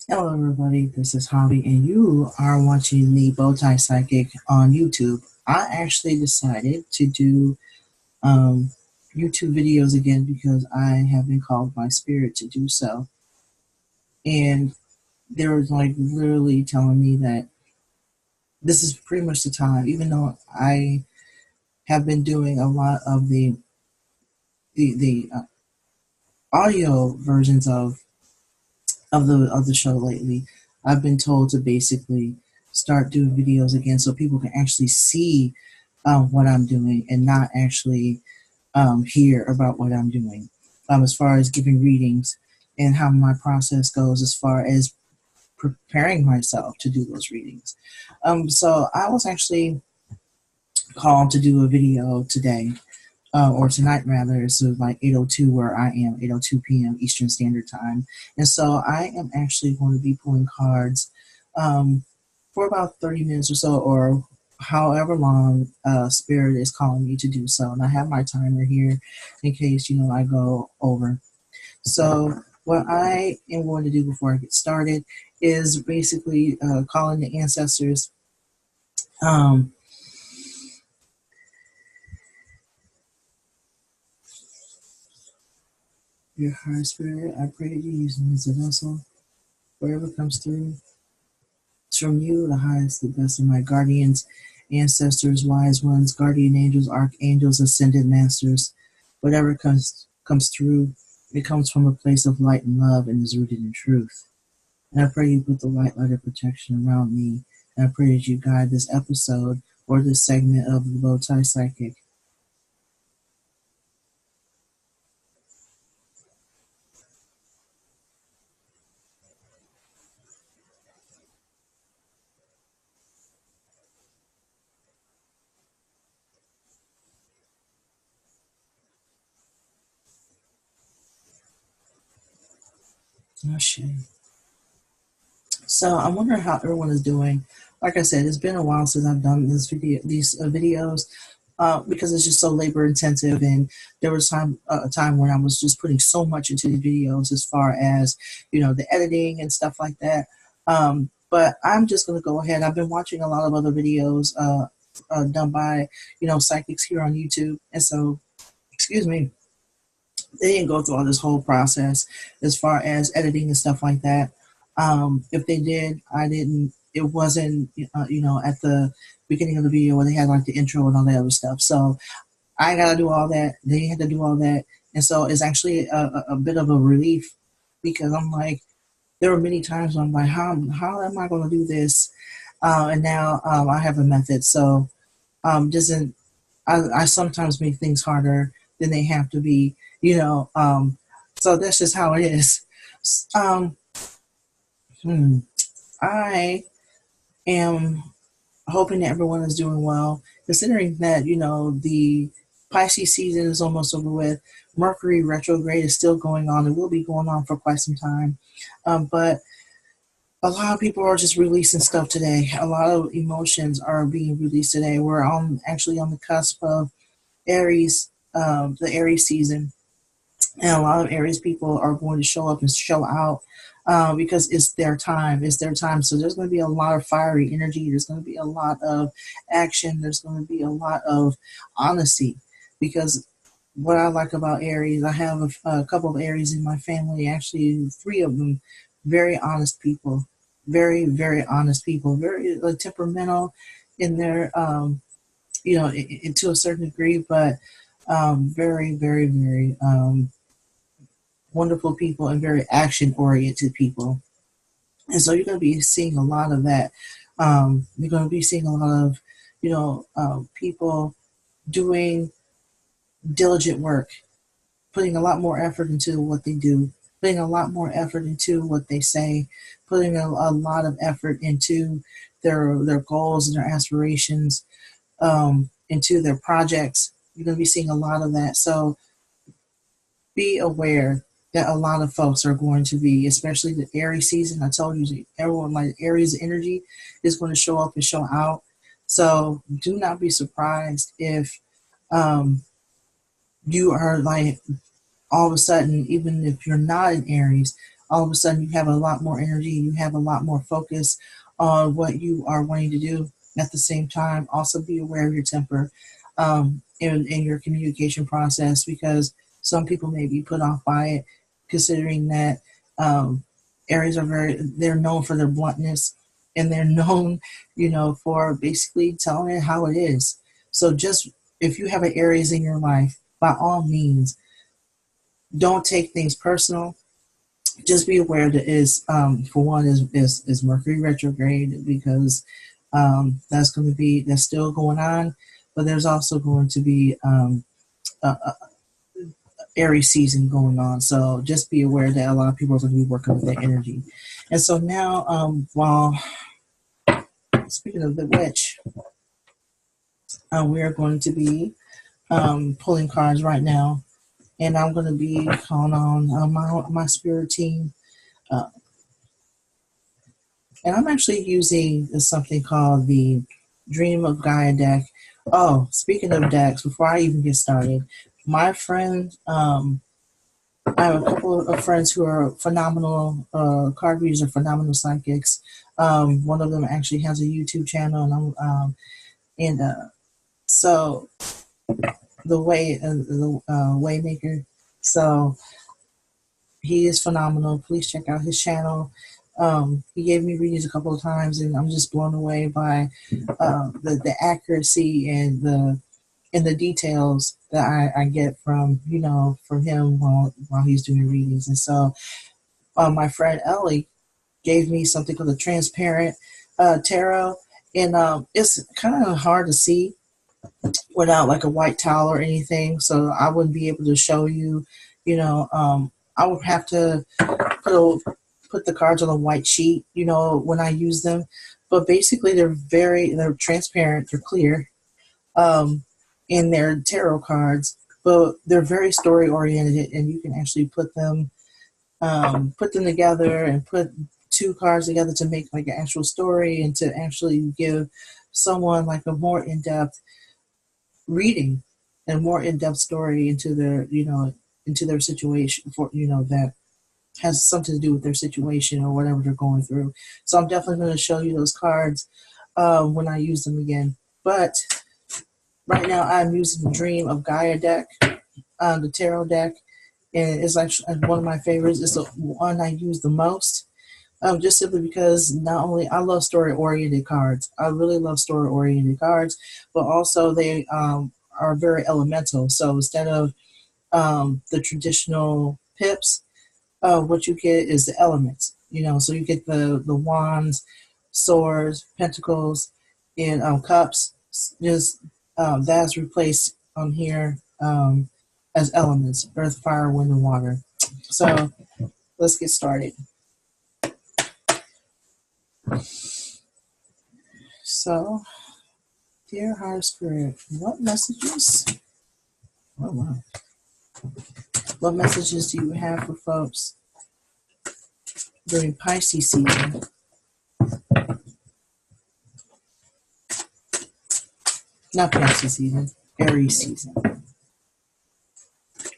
Hello, everybody. This is Javi, and you are watching the Bowtie Psychic on YouTube. I actually decided to do um, YouTube videos again because I have been called by spirit to do so. And they were like literally telling me that this is pretty much the time, even though I have been doing a lot of the audio versions of the show lately. I've been told to basically start doing videos again so people can actually see what I'm doing and not actually hear about what I'm doing. As far as giving readings and how my process goes, as far as preparing myself to do those readings. So I was actually called to do a video today or tonight rather. So like 8:02 where I am, 8:02 p.m. Eastern Standard Time, and so I am actually going to be pulling cards um, for about 30 minutes or so, or however long Spirit is calling me to do so. And I have my timer here in case I go over. So what I am going to do before I get started is basically calling the ancestors. Um, your higher spirit, I pray that you use me as a vessel. Whatever comes through, it's from you, the highest, the best of my guardians, ancestors, wise ones, guardian angels, archangels, ascended masters. Whatever comes through, it comes from a place of light and love and is rooted in truth. And I pray you put the white light of protection around me. And I pray that you guide this episode or this segment of the Bowtie Psychic. Oh shit. So I wonder how everyone is doing. Like I said, it's been a while since I've done these videos, because it's just so labor intensive. And there was a time when I was just putting so much into the videos as far as the editing and stuff like that. But I'm just gonna go ahead. I've been watching a lot of other videos done by psychics here on YouTube, and so excuse me, they didn't go through all this whole process as far as editing and stuff like that. If they did, I didn't. It wasn't, at the beginning of the video where they had like the intro and all that other stuff. So I got to do all that. They had to do all that, and so it's actually a bit of a relief because I'm like, there were many times when I'm like, how am I going to do this? And now I have a method. So doesn't I sometimes make things harder than they have to be, so that's just how it is. Um, hmm, I am hoping that everyone is doing well, considering that, the Pisces season is almost over with. Mercury retrograde is still going on. It will be going on for quite some time. But a lot of people are just releasing stuff today. A lot of emotions are being released today. We're actually on the cusp of Aries, the Aries season, and a lot of Aries people are going to show up and show out because it's their time. It's their time. So there's going to be a lot of fiery energy. There's going to be a lot of action. There's going to be a lot of honesty because what I like about Aries, I have a couple of Aries in my family. Actually, three of them, very honest people, very very honest people, very temperamental in their to a certain degree, but very, very, very wonderful people and very action oriented people. And so you're going to be seeing a lot of that. You're going to be seeing a lot of, people doing diligent work, putting a lot more effort into what they do, putting a lot more effort into what they say, putting a lot of effort into their goals and their aspirations, into their projects. You're going to be seeing a lot of that. So be aware that a lot of folks are going to be, especially the Aries season. I told you, everyone like Aries energy is going to show up and show out. So do not be surprised if um, you are like all of a sudden, even if you're not an Aries, all of a sudden you have a lot more energy, you have a lot more focus on what you are wanting to do. At the same time, also be aware of your temper in your communication process, because some people may be put off by it, considering that um, Aries are they're known for their bluntness, and they're known, for basically telling it how it is. So just if you have an Aries in your life, by all means, don't take things personal. Just be aware that for one is Mercury retrograde, because that's still going on, but there's also going to be a Aries season going on. So just be aware that a lot of people are going to be working with that energy. And so now, while speaking of the witch, we are going to be pulling cards right now, and I'm going to be calling on my spirit team. Uh, and I'm actually using something called the Dream of Gaia deck. Oh, speaking of decks, before I even get started, my friend, I have a couple of friends who are phenomenal card readers or phenomenal psychics. One of them actually has a YouTube channel, and so the Waymaker. So he is phenomenal. Please check out his channel. He gave me readings a couple of times, and I'm just blown away by the accuracy and the details that I get from him while he's doing readings. And so my friend Ellie gave me something called a transparent tarot, and it's kind of hard to see without like a white towel or anything, so I wouldn't be able to show you. I would have to put the cards on a white sheet, when I use them. But basically, they're transparent, they're clear, in their tarot cards, but they're very story oriented, and you can actually put them together and put two cards together to make like an actual story, and to actually give someone like a more in-depth reading and more in-depth story into their situation, for that has something to do with their situation or whatever they're going through. So I'm definitely going to show you those cards when I use them again. But right now I'm using the Dream of Gaia deck, the tarot deck, and it's actually one of my favorites. It's the one I use the most, just simply because not only I love story-oriented cards, I really love story-oriented cards, but also they are very elemental. So instead of the traditional pips, what you get is the elements. So you get the wands, swords, pentacles, and cups. Just that's replaced on here as elements: earth, fire, wind, and water. So let's get started. So, dear Higher Spirit, what messages? Oh wow! What messages do you have for folks during Pisces season? Not Pisces season, Aries season.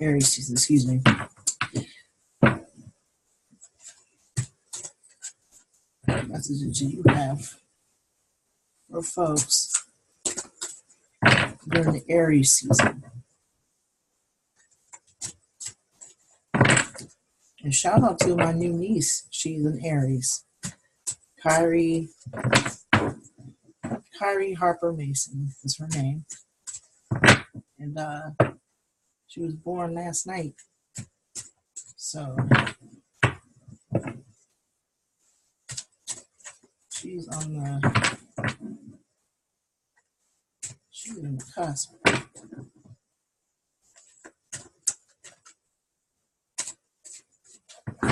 Aries season, excuse me. What messages do you have for folks during the Aries season? And shout out to my new niece. She's an Aries. Kyrie Harper Mason is her name. And she was born last night. So she's she's in the cusp. A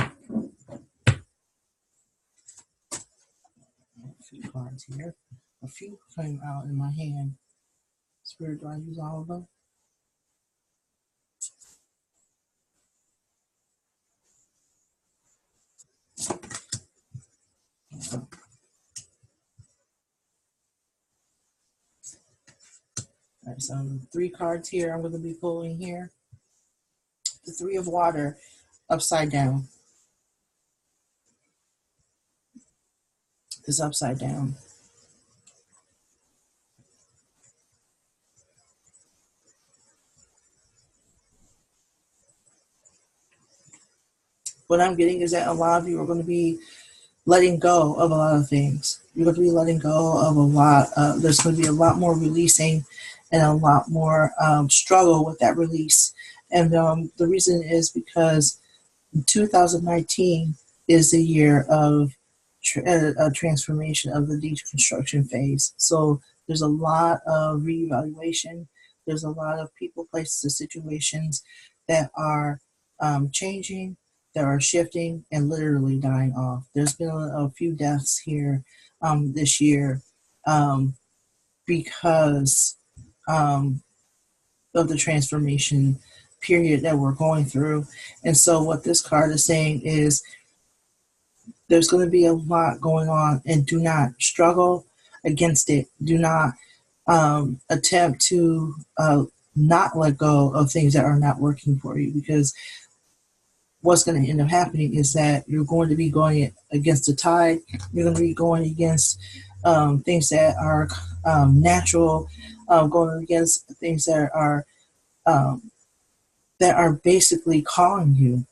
few cards here. A few came out in my hand. Spirit, do I use all of them? All right, so 3 cards here I'm going to be pulling here. The 3 of water upside down. is upside down. What I'm getting is that a lot of you are going to be letting go of a lot of things. You're going to be letting go of a lot. There's going to be a lot more releasing and a lot more struggle with that release. And the reason is because 2019 is the year of a transformation of the deconstruction phase. So there's a lot of reevaluation. There's a lot of people, places, and situations that are changing, that are shifting, and literally dying off. There's been a few deaths here this year um, because um, of the transformation period that we're going through. And so, what this card is saying is there's going to be a lot going on, and do not struggle against it. Do not attempt to not let go of things that are not working for you, because what's going to end up happening is that you're going to be going against the tide. You're going to be going against things that are natural, going against things um, that are basically calling you,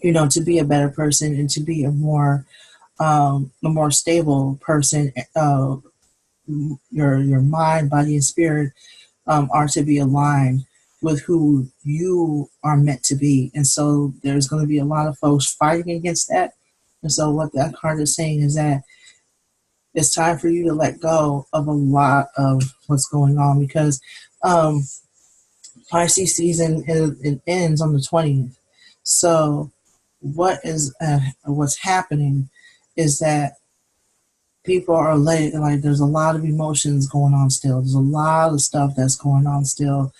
to be a better person and to be a more stable person. Your mind, body, and spirit are to be aligned with who you are meant to be. And so there's going to be a lot of folks fighting against that. And so what that card is saying is that it's time for you to let go of a lot of what's going on, because um, Pisces season it ends on the 20th. So what's happening is that people are letting, like, there's a lot of emotions going on still. There's a lot of stuff that's going on still,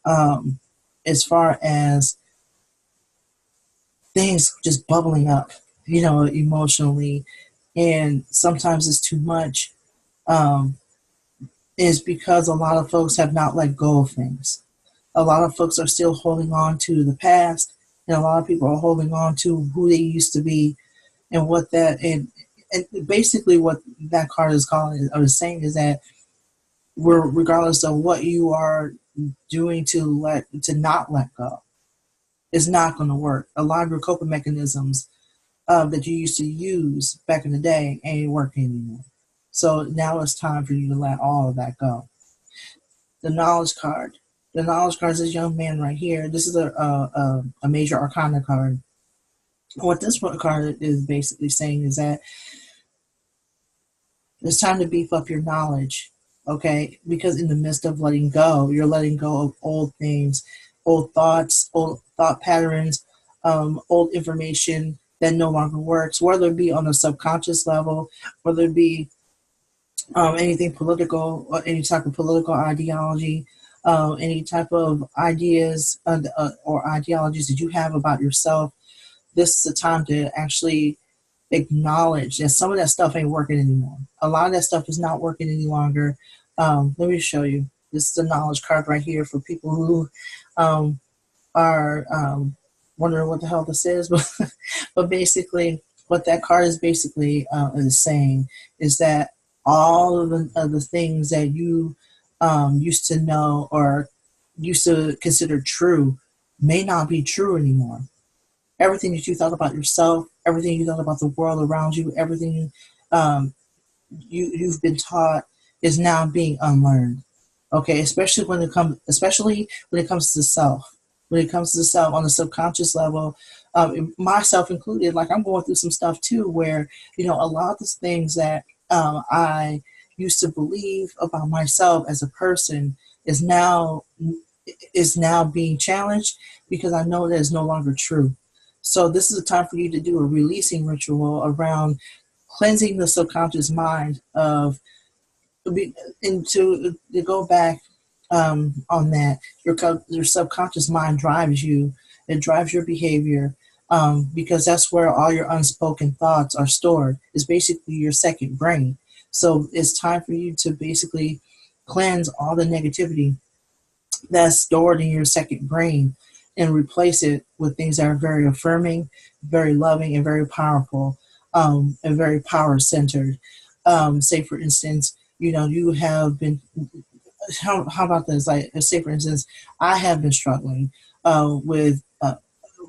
um, as far as things just bubbling up, emotionally, and sometimes it's too much. Um, is because a lot of folks have not let go of things. A lot of folks are still holding on to the past, and a lot of people are holding on to who they used to be, and and basically what that card is calling or is saying is that we're, regardless of what you are doing to not let go, is not going to work. A lot of your coping mechanisms that you used to use back in the day ain't working anymore. So now it's time for you to let all of that go. The knowledge card. The knowledge card is this young man right here. This is a major arcana card. What this card is basically saying is that it's time to beef up your knowledge, okay? Because in the midst of letting go, you're letting go of old things, old thoughts, old thought patterns, old information that no longer works, whether it be on a subconscious level, whether it be anything political, or any type of political ideology, any type of ideas or ideologies that you have about yourself. This is a time to actually acknowledge that some of that stuff ain't working anymore. A lot of that stuff is not working any longer. Let me show you. This is the knowledge card right here for people who um, are wondering what the hell this is. But basically, what that card is basically is saying is that all of the things that you used to know or used to consider true may not be true anymore. Everything that you thought about yourself, everything you thought about the world around you, everything um, you've been taught is now being unlearned. Okay, especially when it comes to the self. When it comes to the self on the subconscious level, myself included, like I'm going through some stuff too, where a lot of the things that I used to believe about myself as a person is now being challenged because I know that it's no longer true. So this is a time for you to do a releasing ritual around cleansing the subconscious mind of and to go back on that. Your subconscious mind drives you. It drives your behavior because that's where all your unspoken thoughts are stored. It's basically your second brain. So it's time for you to basically cleanse all the negativity that's stored in your second brain and replace it with things that are very affirming, very loving, and very powerful. and very power centered. Say, for instance, you have been, how about this? Like, say, for instance, I have been struggling with a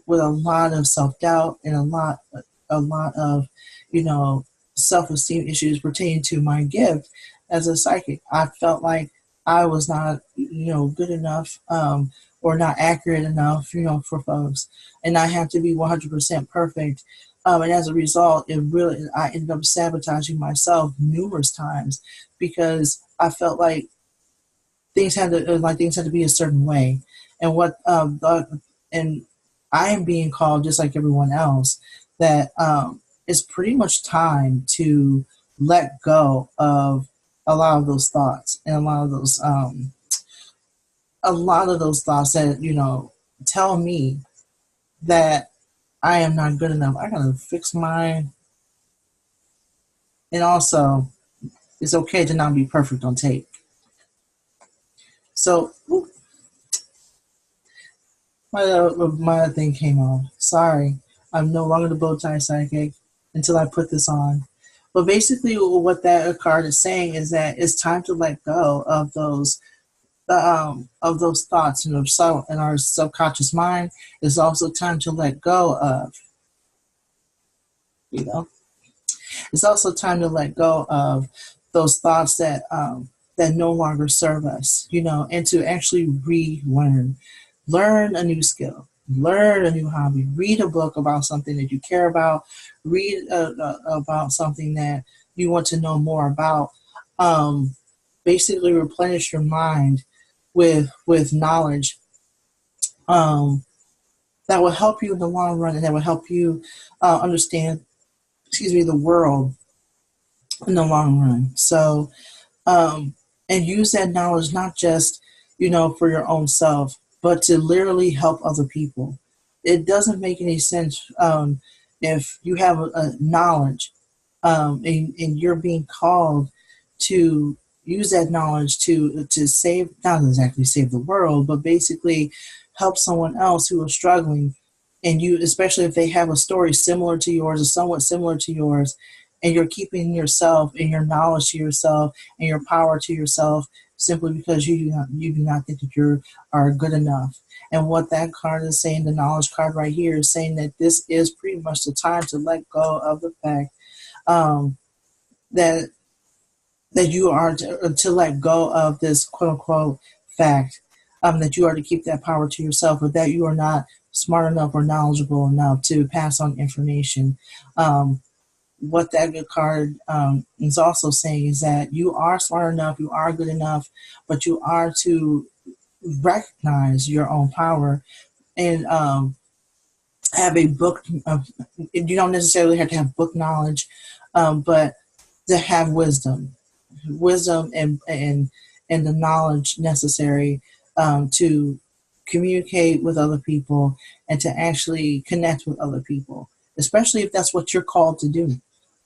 lot of self doubt and a lot of, you know, self esteem issues pertaining to my gift as a psychic. I felt like I was not, good enough, or not accurate enough, for folks, and I had to be 100% perfect. And as a result, I ended up sabotaging myself numerous times because I felt like things had to be a certain way, and and I am being called just like everyone else that it's pretty much time to let go of a lot of those thoughts and a lot of those thoughts that tell me that I am not good enough. I gotta fix mine, and also it's okay to not be perfect on tape. So my thing came off. Sorry, I'm no longer the bow tie psychic until I put this on. But basically, what that card is saying is that it's time to let go of those thoughts in our subconscious mind. It's also time to let go of, you know, it's also time to let go of those thoughts that no longer serve us, and to actually relearn, learn a new skill, learn a new hobby, read a book about something that you care about, read about something that you want to know more about. Um, Basically, replenish your mind with knowledge, um, that will help you in the long run, and that will help you understand, excuse me, the world in the long run. So, um, and use that knowledge not just for your own self, but to literally help other people. It doesn't make any sense, if you have a knowledge, and you're being called to use that knowledge to save, not exactly save the world, but basically help someone else who is struggling, and you, especially if they have a story similar to yours or somewhat similar to yours, and you're keeping yourself and your knowledge to yourself and your power to yourself simply because you do not think that you are good enough. And what that card is saying, the knowledge card right here, is saying that this is pretty much the time to let go of the fact, um, that you are to let go of this quote unquote fact, that you are to keep that power to yourself, or that you are not smart enough or knowledgeable enough to pass on information. What that good card is also saying is that you are smart enough, you are good enough, but you are to recognize your own power, and have a book. You don't necessarily have to have book knowledge, but to have wisdom and the knowledge necessary, to communicate with other people and to actually connect with other people, especially if that's what you're called to do.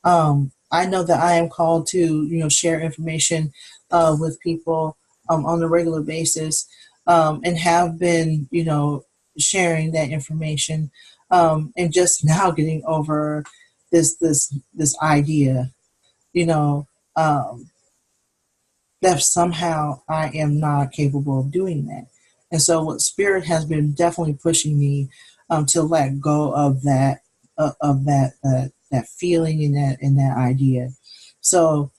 I know that I am called to share information with people on a regular basis, and have been sharing that information, and just now getting over this idea, you know, um, that somehow I am not capable of doing that. And so, what Spirit has been definitely pushing me, to let go of that feeling and that idea. So,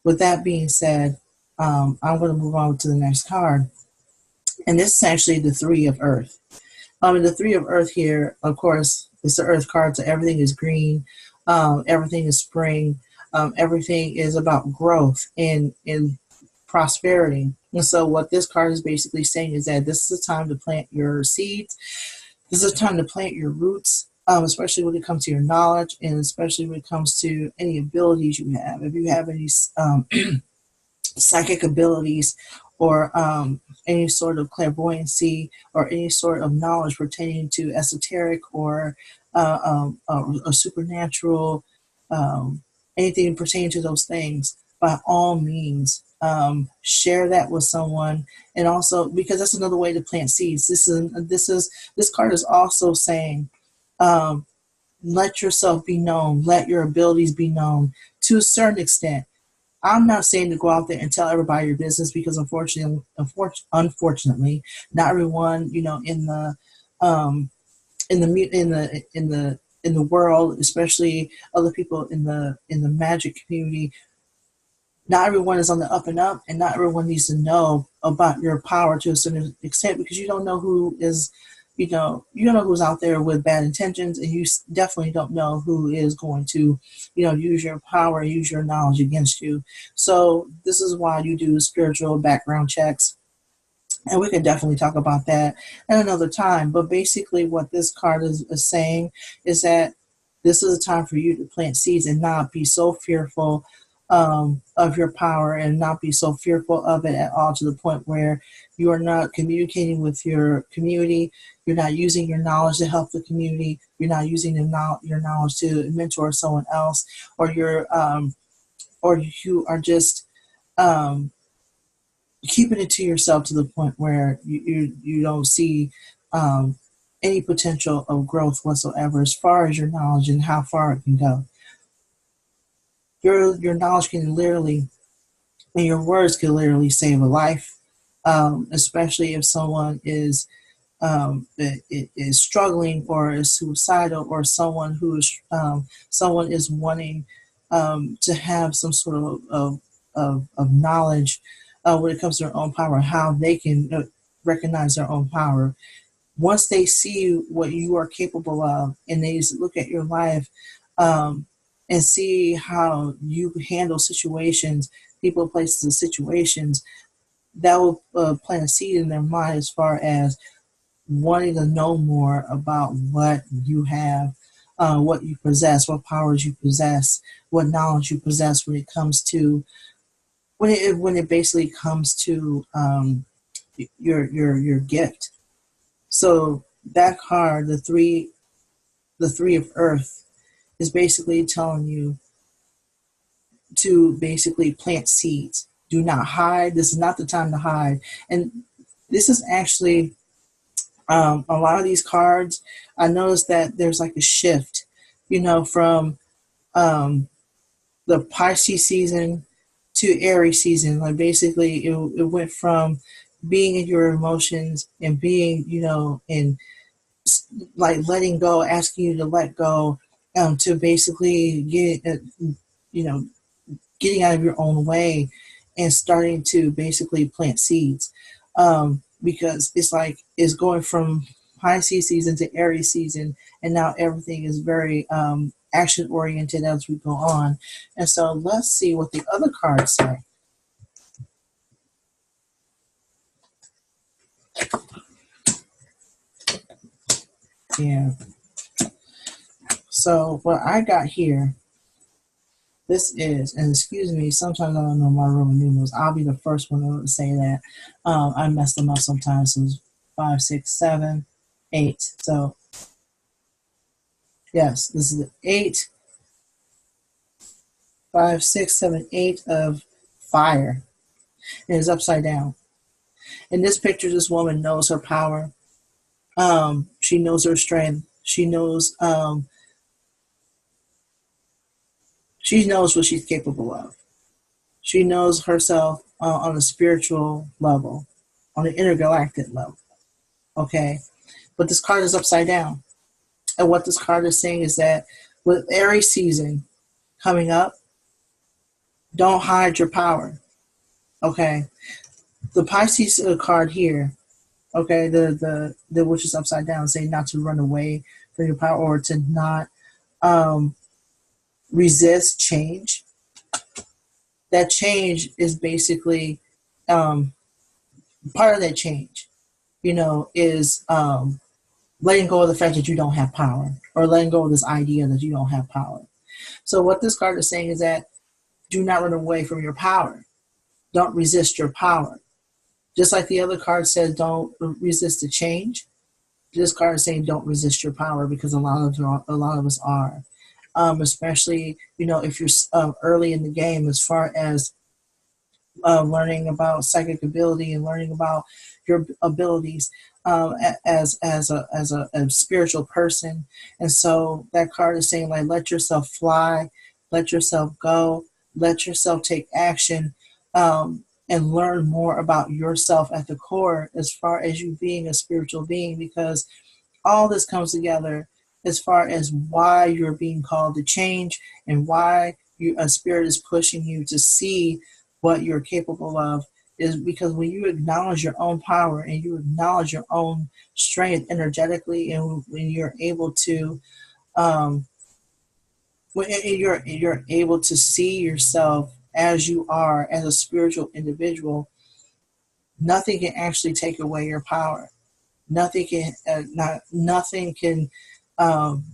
with that being said, I'm going to move on to the next card, and this is actually the Three of Earth. The Three of Earth here, of course, it's the Earth card, so everything is green, everything is spring, everything is about growth and prosperity. And so, what this card is basically saying is that this is a time to plant your seeds. This is a time to plant your roots, especially when it comes to your knowledge, and especially when it comes to any abilities you have. If you have any psychic abilities, or any sort of clairvoyancy, or any sort of knowledge pertaining to esoteric, or supernatural, um, anything pertaining to those things, by all means, share that with someone. And also, because that's another way to plant seeds. This card is also saying, um, let yourself be known, let your abilities be known to a certain extent. I'm not saying to go out there and tell everybody your business, because unfortunately, not everyone, um, in the world, especially other people in the magic community, not everyone is on the up and up, and not everyone needs to know about your power to a certain extent, because you don't know who is, you don't know who's out there with bad intentions, and you definitely don't know who is going to, use your power, use your knowledge against you. So this is why you do spiritual background checks, and we can definitely talk about that at another time. But basically, what this card is saying is that this is a time for you to plant seeds and not be so fearful of your power, and not be so fearful of it at all, to the point where you are not communicating with your community. You're not using your knowledge to help the community. You're not using your knowledge to mentor someone else, or or you are just um, keeping it to yourself, to the point where you don't see um, any potential of growth whatsoever, as far as your knowledge and how far it can go. Your knowledge can literally, and your words can literally save a life, especially if someone is struggling, or is suicidal, or someone is wanting to have some sort of knowledge when it comes to their own power, how they can recognize their own power. Once they see what you are capable of, and they look at your life, um, and see how you handle situations, people, places, and situations, that will plant a seed in their mind, as far as wanting to know more about what you have, what you possess, what powers you possess, what knowledge you possess, when it comes to when it basically comes to your gift. So that card, the three of Earth, is basically telling you to basically plant seeds. Do not hide. This is not the time to hide. And this is actually a lot of these cards. I noticed that there's like a shift, from um, the Pisces season to Aries season. Like basically, it went from being in your emotions and being, in like letting go, asking you to let go, to basically you know, getting out of your own way, and starting to basically plant seeds. Because it's like it's going from Pisces season to Aries season, and now everything is very action oriented as we go on. And so let's see what the other cards say. Yeah. So what I got here, this is, and excuse me, sometimes I don't know my Roman numerals. I'll be the first one to say that. I mess them up sometimes. So it's 5, 6, 7, 8. So yes, this is the 8, 5, 6, 7, 8 of fire. It is upside down. In this picture, this woman knows her power. She knows her strength. She knows what she's capable of. She knows herself on a spiritual level, on an intergalactic level. Okay, but this card is upside down, and what this card is saying is that with Aries season coming up, don't hide your power. Okay, the Pisces card here. Okay, the which is upside down, saying not to run away from your power, or to not um, resist change. That change is basically um, part of that change, is letting go of the fact that you don't have power, or letting go of this idea that you don't have power. So what this card is saying is that do not run away from your power. Don't resist your power. Just like the other card says, don't resist the change. This card is saying don't resist your power, because a lot of us are, especially if you're early in the game, as far as learning about psychic ability and learning about your abilities. as a spiritual person. And so that card is saying, like, let yourself fly, let yourself go, let yourself take action, and learn more about yourself at the core, as far as you being a spiritual being, because all this comes together as far as why you're being called to change, and why a spirit is pushing you to see what you're capable of, is because when you acknowledge your own power and you acknowledge your own strength energetically, and when you're able to um, when you're able to see yourself as you are, as a spiritual individual, nothing can actually take away your power. Nothing can um,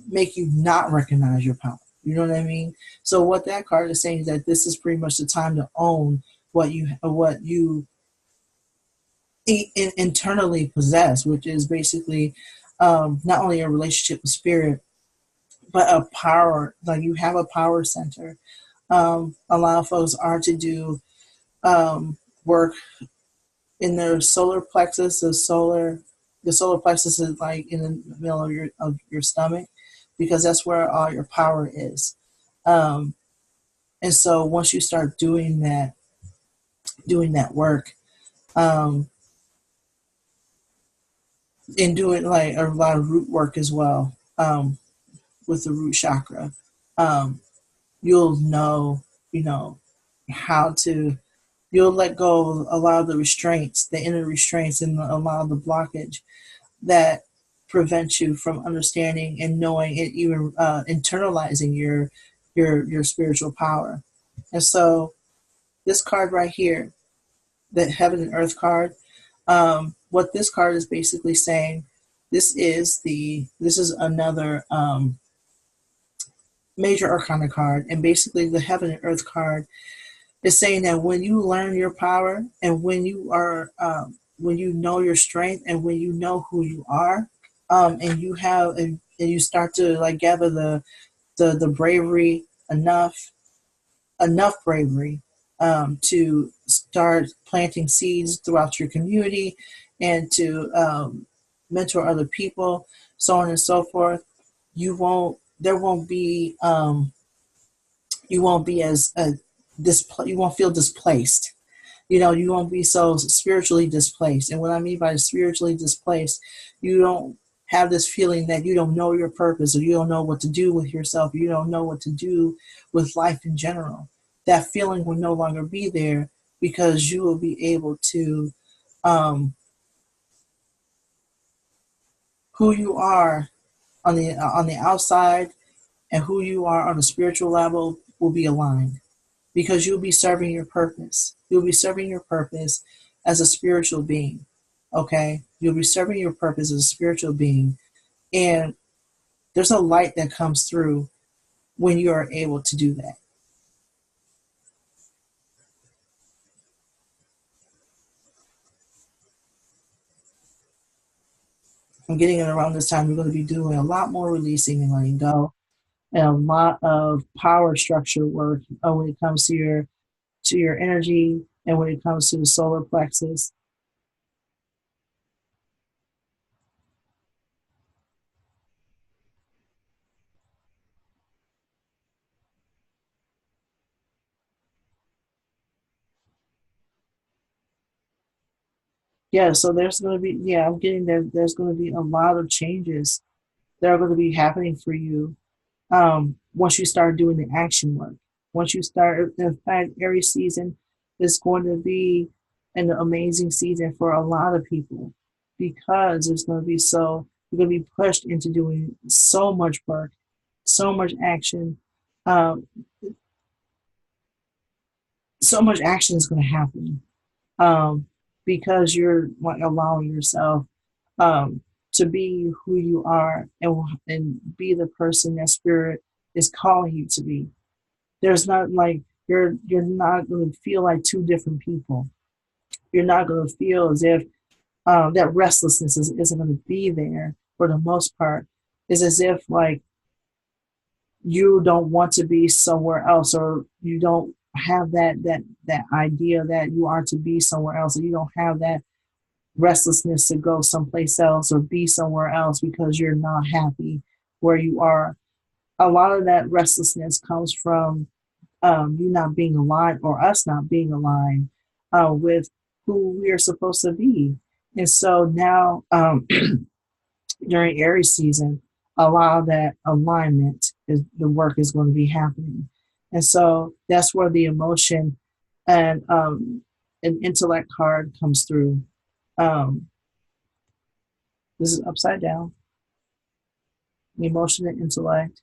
make you not recognize your power. You know what I mean? So what that card is saying is that this is pretty much the time to own what you internally possess, which is basically not only a relationship with spirit, but a power. Like, you have a power center. A lot of folks are to do work in their solar plexus. The solar plexus is like in the middle of your stomach, because that's where all your power is. Um, and so once you start doing that work, um, and doing like a lot of root work as well, with the root chakra, um, you'll know, you know, how to, you'll let go of a lot of the restraints, the inner restraints, and a lot of the blockage that prevents you from understanding and knowing and even internalizing your spiritual power. And so this card right here, the Heaven and Earth card, what this card is basically saying, this is another major arcana card, and basically the Heaven and Earth card is saying that when you learn your power, and when you know your strength, and when you know who you are, and you start to like gather the bravery, enough bravery, to start planting seeds throughout your community, and to mentor other people, so on and so forth. You won't there won't be you won't be as you won't feel displaced. You won't be so spiritually displaced. And what I mean by spiritually displaced, you don't have this feeling that you don't know your purpose, or you don't know what to do with yourself, or you don't know what to do with life in general. That feeling will no longer be there, because you will be able to, um, who you are on the outside, and who you are on a spiritual level will be aligned, because you'll be serving your purpose. You'll be serving your purpose as a spiritual being. Okay? You'll be serving your purpose as a spiritual being. And there's a light that comes through when you are able to do that. I'm getting it around this time. We're going to be doing a lot more releasing and letting go, and a lot of power structure work when it comes to your energy, and when it comes to the solar plexus. Yeah, so there's going to be, yeah, I'm getting there. There's going to be a lot of changes that are going to be happening for you, once you start doing the action work. Once you start, in fact, Aries season is going to be an amazing season for a lot of people, because it's going to be you're going to be pushed into doing so much work, so much action. Um, so much action is going to happen, um, because you're like allowing yourself, um, to be who you are, and be the person that spirit is calling you to be. There's not like you're not going to feel like two different people. You're not going to feel as if that restlessness isn't going to be there for the most part. It's as if like you don't want to be somewhere else, or you don't have that idea that you are to be somewhere else, or you don't have restlessness to go someplace else or be somewhere else because you're not happy where you are. A lot of that restlessness comes from you not being aligned or us not being aligned with who we are supposed to be. And so now, during Aries season, a lot of that alignment is the work is going to be happening. And so that's where the emotion and an intellect card comes through. Um, this is upside down, emotion and intellect.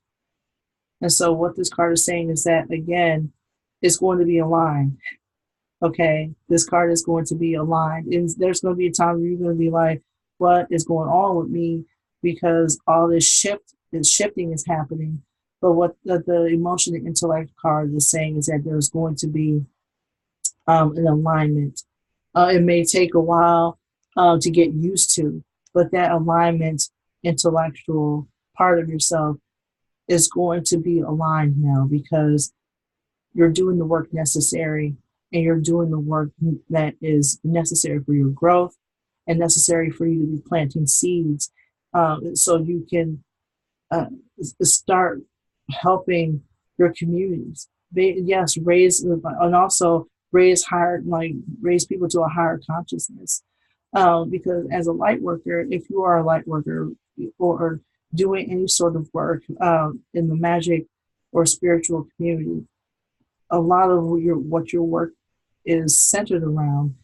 And so what this card is saying is that again, it's going to be aligned. Okay, this card is going to be aligned. And there's going to be a time where you're going to be like, what is going on with me? Because all this shifting is happening. But what the emotion and intellect card is saying is that there's going to be an alignment. It may take a while to get used to, but that alignment, intellectual part of yourself is going to be aligned now because you're doing the work necessary and you're doing the work that is necessary for your growth and necessary for you to be planting seeds so you can uh, start helping your communities. Yes, raise and also raise higher, like raise people to a higher consciousness. Because as a light worker, if you are a light worker or doing any sort of work in the magic or spiritual community, a lot of your work is centered around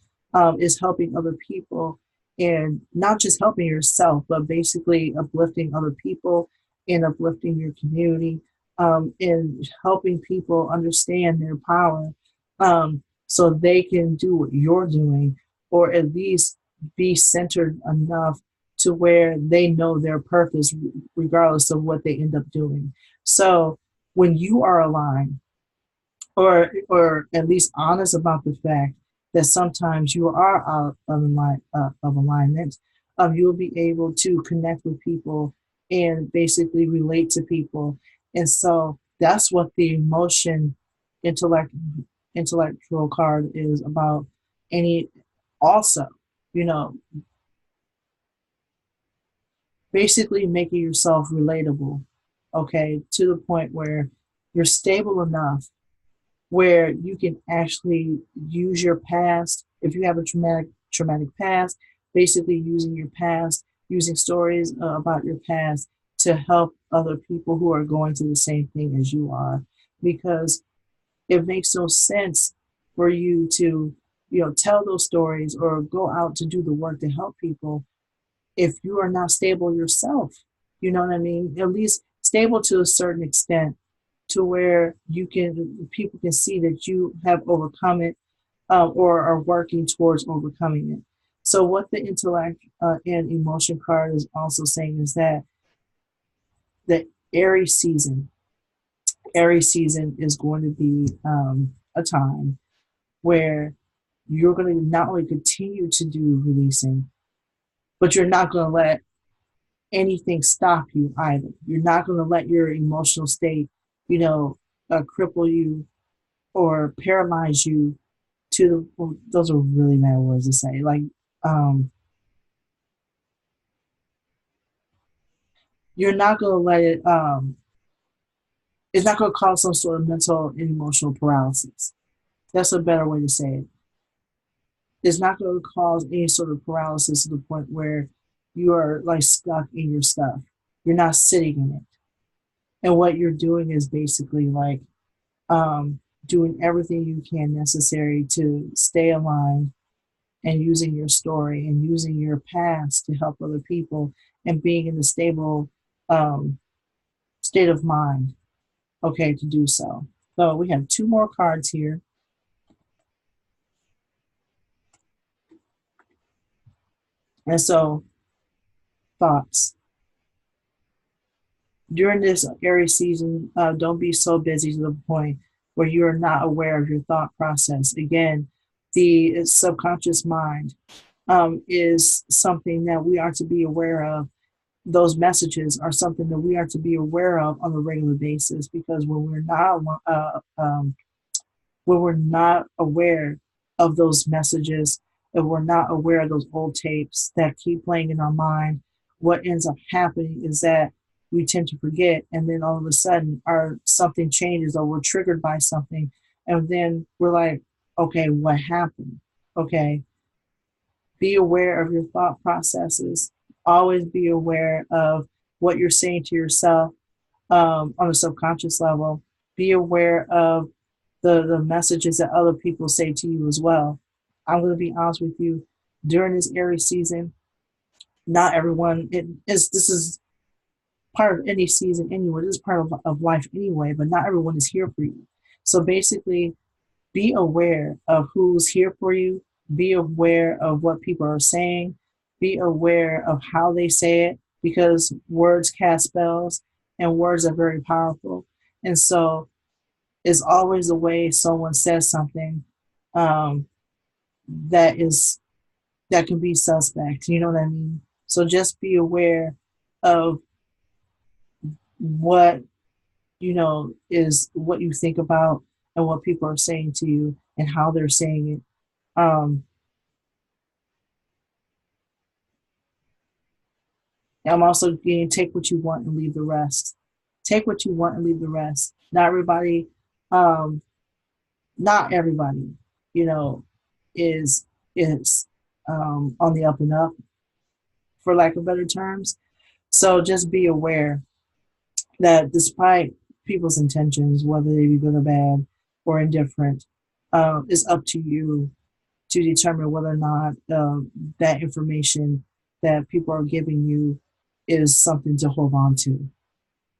is helping other people and not just helping yourself, but basically uplifting other people and uplifting your community and helping people understand their power so they can do what you're doing or at least be centered enough to where they know their purpose regardless of what they end up doing. So when you are aligned or at least honest about the fact that sometimes you are out of alignment, you'll be able to connect with people and basically relate to people. And so that's what the emotion intellect intellectual card is about. Any also, you know, basically making yourself relatable, okay, to the point where you're stable enough where you can actually use your past. If you have a traumatic past, basically using your past, using stories about your past to help other people who are going through the same thing as you are, because it makes no sense for you to tell those stories or go out to do the work to help people if you are not stable yourself. You know what I mean? At least stable to a certain extent to where people can see that you have overcome it or are working towards overcoming it. So what the intellect and emotion card is also saying is that the Aries season, Aries season is going to be a time where you're going to not only continue to do releasing, but you're not going to let anything stop you either. You're not going to let your emotional state, cripple you or paralyze you to well, those are really bad words to say. Like, um, you're not going to let it, it's not going to cause some sort of mental and emotional paralysis. That's a better way to say it. It's not going to cause any sort of paralysis to the point where you are like stuck in your stuff. You're not sitting in it. And what you're doing is basically like doing everything you can necessary to stay aligned and using your story and using your past to help other people and being in a stable um, state of mind, okay, to do so. So we have two more cards here. And so, thoughts. During this Aries season, don't be so busy to the point where you are not aware of your thought process. Again, the subconscious mind is something that we are to be aware of. Those messages are something that we are to be aware of on a regular basis because when we're not aware of those messages, if we're not aware of those old tapes that keep playing in our mind, what ends up happening is that we tend to forget, and then all of a sudden our something changes or we're triggered by something, and then we're like, okay, what happened? Okay, be aware of your thought processes. Always be aware of what you're saying to yourself on a subconscious level. Be aware of the messages that other people say to you as well. I'm going to be honest with you. During this Aries season, not everyone, this is part of any season anyway. This is part of life anyway, but not everyone is here for you. So basically, be aware of who's here for you. Be aware of what people are saying. Be aware of how they say it, because words cast spells and words are very powerful. And so it's always the way someone says something um, that is that can be suspect. You know what I mean? So just be aware of what is what you think about and what people are saying to you and how they're saying it. I'm also getting take what you want and leave the rest. Take what you want and leave the rest. Um, not everybody, you know, is on the up and up, for lack of better terms. So just be aware that despite people's intentions, whether they be good or bad or indifferent, it's up to you to determine whether or not that information that people are giving you is something to hold on to.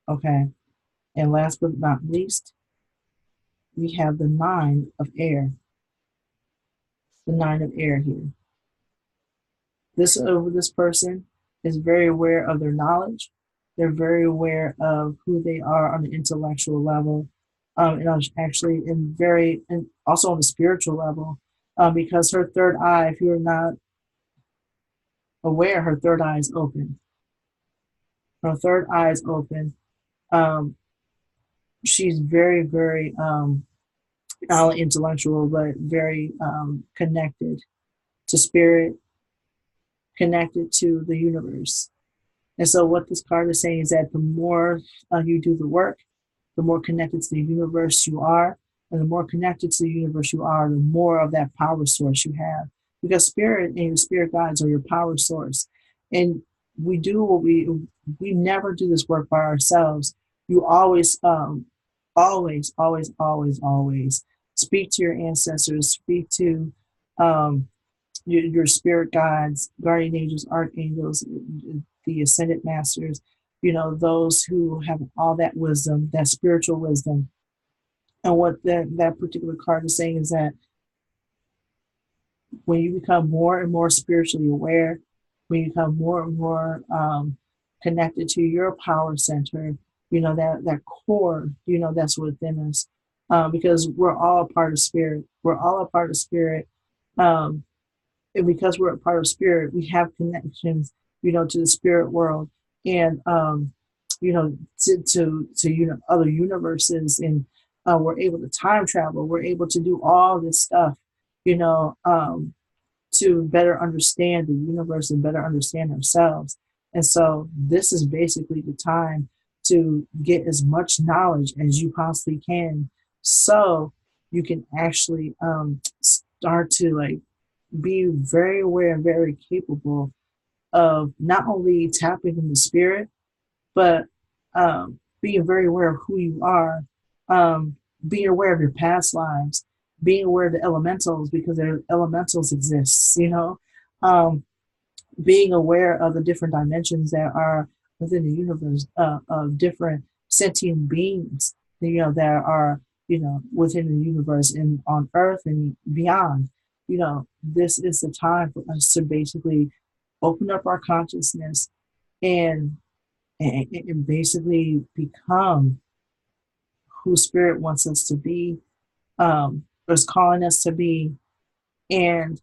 Okay. And last but not least, we have the nine of air. The nine of air here. This person is very aware of their knowledge. They're very aware of who they are on the intellectual level, and actually, and also on the spiritual level, because her third eye, if you're not aware, her third eye is open. Her third eye is open. Um, she's very, not only intellectual, but very connected to spirit, connected to the universe. And so, what this card is saying is that the more you do the work, the more connected to the universe you are. And the more connected to the universe you are, the more of that power source you have. Because spirit and your spirit guides are your power source. And we do what we never do this work by ourselves. You always speak to your ancestors, speak to um, your spirit guides, guardian angels, archangels, the ascended masters, those who have all that wisdom, that spiritual wisdom. And what that particular card is saying is that when you become more and more spiritually aware, when you become more and more connected to your power center, that core, that's within us, because we're all a part of spirit. We're all a part of spirit. Um, and because we're a part of spirit, we have connections, to the spirit world, and to other universes, and we're able to time travel. We're able to do all this stuff, you know, um, to better understand the universe and better understand ourselves. And so, this is basically the time to get as much knowledge as you possibly can, so you can actually start to like be very aware and very capable of not only tapping in the spirit, but being very aware of who you are, um, being aware of your past lives, being aware of the elementals, because their elementals exist, being aware of the different dimensions that are within the universe, of different sentient beings, that are, within the universe and on earth and beyond. This is the time for us to basically open up our consciousness and and basically become who spirit wants us to be, is calling us to be. And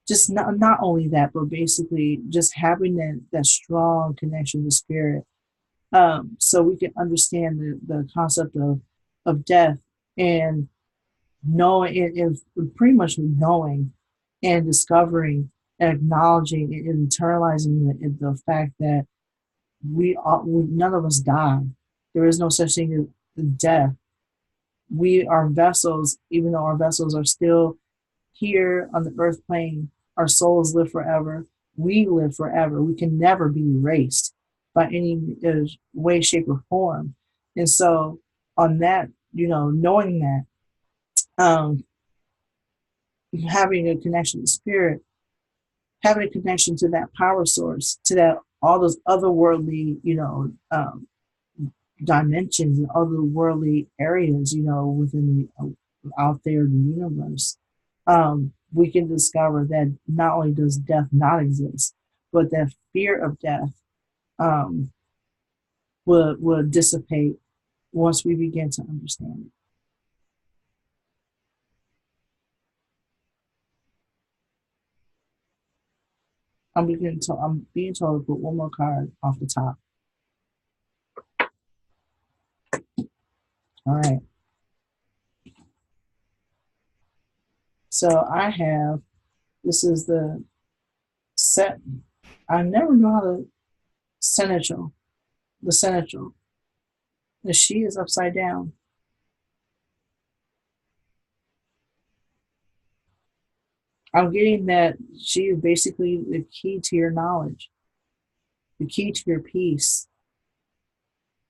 just not only that, but basically just having that strong connection to spirit, so we can understand the concept of death, and knowing and pretty much knowing and discovering and acknowledging and internalizing the fact that none of us die. There is no such thing as death. We are vessels, even though our vessels are still here on the earth plane. Our souls live forever. We live forever. We can never be erased by any way, shape, or form. And so, on that, knowing that, um, having a connection to spirit, having a connection to that power source, to that all those otherworldly, dimensions and otherworldly areas, within out there in the universe, we can discover that not only does death not exist, but that fear of death um, will dissipate once we begin to understand it. I'm being told to put one more card off the top. All right. So I have, this is the set. I never know how to seneschal, the seneschal. The she is upside down. I'm getting that she is basically the key to your knowledge, the key to your peace.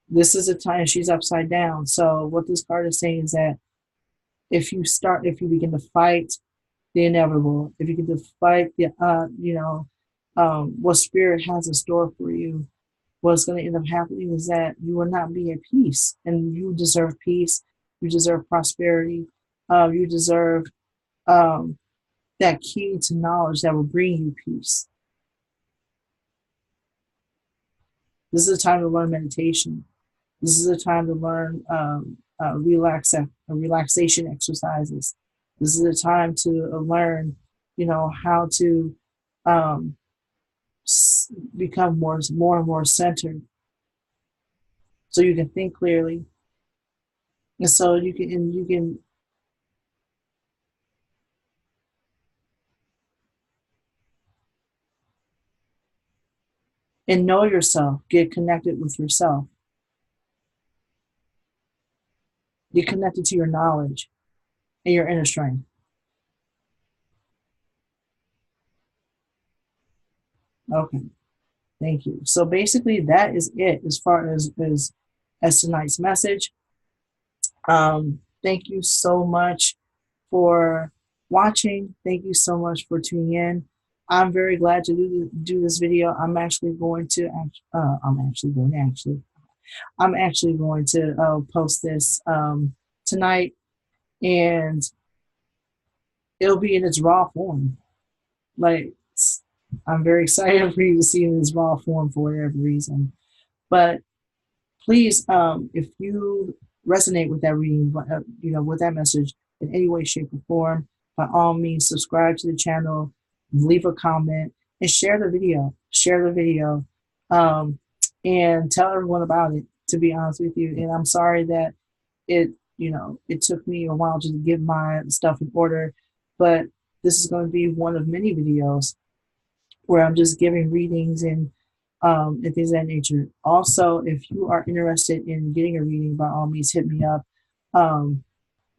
This is a time she's upside down. So what this card is saying is that if you begin to fight the inevitable, if you begin to fight the, what spirit has in store for you, what's going to end up happening is that you will not be at peace, and you deserve peace. You deserve prosperity. You deserve um, that key to knowledge that will bring you peace. This is a time to learn meditation. This is a time to learn relaxation exercises. This is a time to learn, how to um, become more and more centered, so you can think clearly, and so you can and know yourself. Get connected with yourself. Get connected to your knowledge and your inner strength. Okay, thank you. So basically, that is it as far as tonight's message. Thank you so much for watching. Thank you so much for tuning in. I'm very glad to do this video. I'm actually going to post this tonight, and it'll be in its raw form. Like, I'm very excited for you to see it in its raw form for whatever reason. But please, if you resonate with that reading, with that message in any way, shape, or form, by all means, subscribe to the channel, leave a comment, and share the video. Share the video, and tell everyone about it. To be honest with you, and I'm sorry that it took me a while to get my stuff in order, but this is going to be one of many videos where I'm just giving readings and things of that nature. Also, if you are interested in getting a reading, by all means, hit me up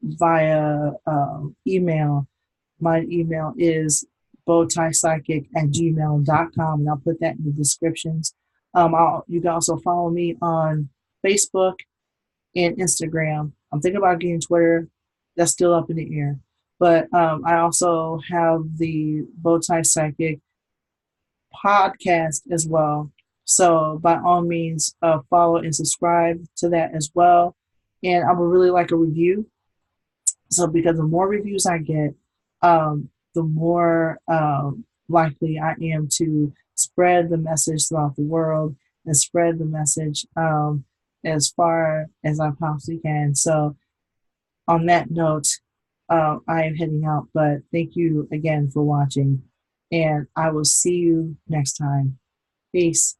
via email. My email is bowtiepsychic@gmail.com, and I'll put that in the descriptions. You can also follow me on Facebook and Instagram. I'm thinking about getting Twitter. That's still up in the air. But I also have the Bowtie Psychic podcast as well. So by all means, follow and subscribe to that as well. And I would really like a review. So because the more reviews I get, the more likely I am to spread the message throughout the world and spread the message as far as I possibly can. So on that note, I am heading out, but thank you again for watching, and I will see you next time. Peace.